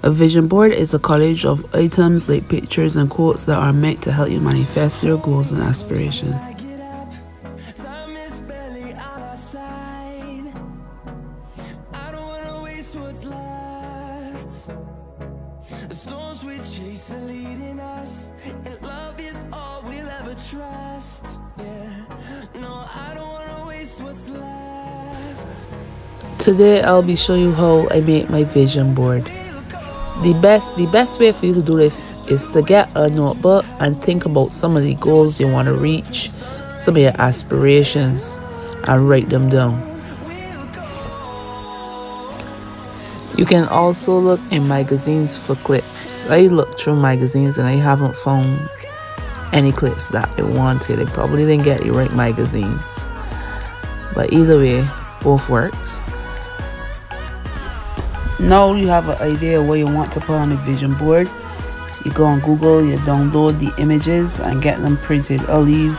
A vision board is a collage of items like pictures and quotes that are meant to help you manifest your goals and aspirations. The storms we chase are leading us, and love is all we'll ever trust. Yeah, no, I don't wanna waste what's left. Today I'll be showing you how I make my vision board. The best way for you to do this is to get a notebook and think about some of the goals you want to reach, some of your aspirations, and write them down. You can also look in magazines for clips. I looked through magazines and I haven't found any clips that I wanted. I probably didn't get the right magazines. But either way, both works. Now you have an idea of what you want to put on a vision board. You go on Google, you download the images and get them printed. I'll leave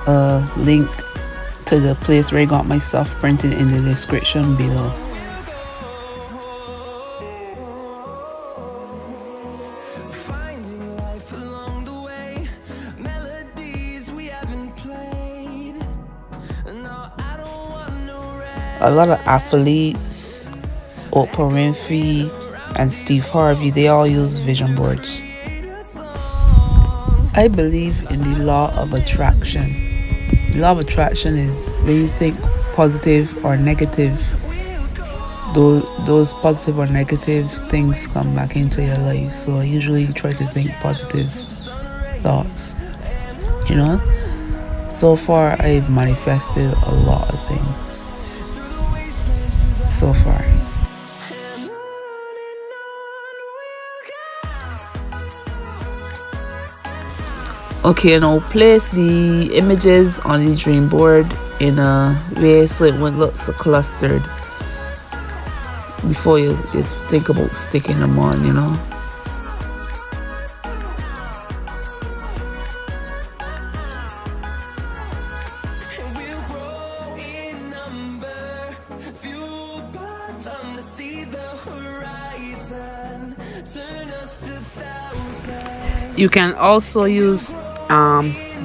a link to the place where I got my stuff printed in the description below. A lot of athletes, Oprah Winfrey and Steve Harvey, they all use vision boards. I believe in the law of attraction. The law of attraction is when you think positive or negative, those positive or negative things come back into your life. So I usually try to think positive thoughts, So far I've manifested a lot of things so far. Okay, now place the images on the dream board in a way so it won't look so clustered before you just think about sticking them on, You can also use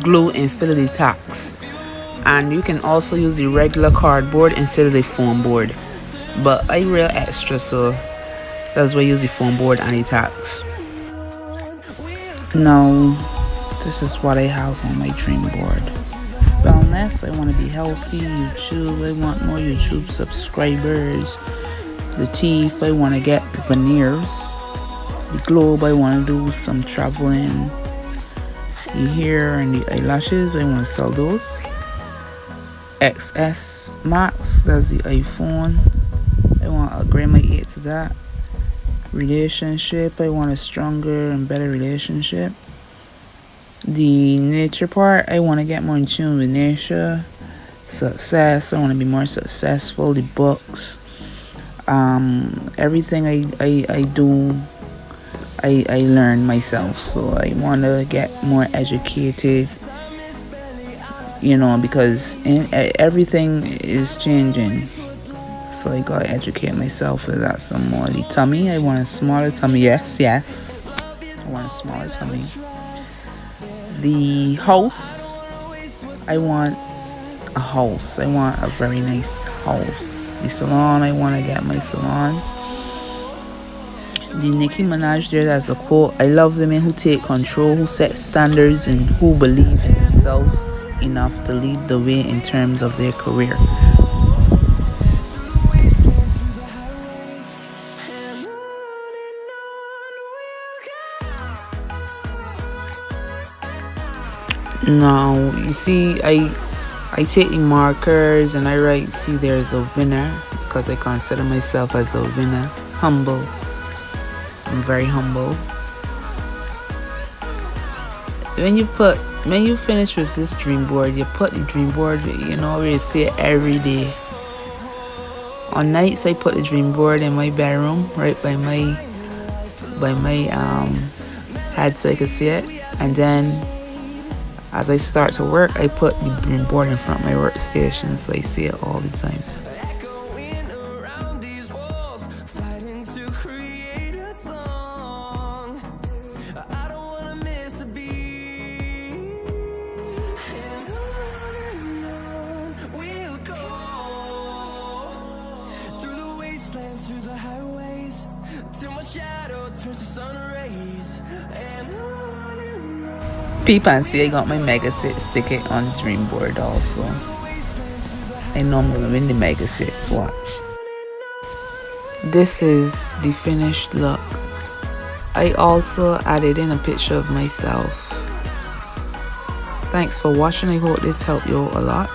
glue instead of the tacks, and you can also use the regular cardboard instead of the foam board, but I real extra, so that's why I use the foam board and the tacks. Now this is what I have on my dream board. Wellness, I want to be healthy. YouTube, I want more YouTube subscribers. The teeth, I want to get veneers. The globe, I want to do some traveling. The hair and the eyelashes, I want to sell those. XS Max, that's the iPhone. I want to upgrade my 8 to that. Relationship, I want a stronger and better relationship. The nature part, I want to get more in tune with nature. Success, I want to be more successful. The books, everything I do, I learn myself, so I want to get more educated, because everything is changing, so I gotta educate myself with that some more. The tummy, I want a smaller tummy. Yes, I want a smaller tummy. The house, I want a house. I want a very nice house. The salon, I want to get my salon. The Nicki Minaj, there's a quote: I love women who take control, who set standards, and who believe in themselves enough to lead the way in terms of their career. Now you see, I take the markers and I write, see, there's a winner, because I consider myself as a winner. Humble. I'm very humble. When you finish with this dream board, you put the dream board, where you see it every day. On nights, I put the dream board in my bedroom, right by my head, so I can see it. And then as I start to work, I put the dream board in front of my workstation, so I see it all the time. turns to sun rays, and on and on. Peep and see I got my Mega 6 ticket on Dream Board also. I know I'm gonna win the Mega 6, watch. This is the finished look. I also added in a picture of myself. Thanks for watching. I hope this helped you a lot.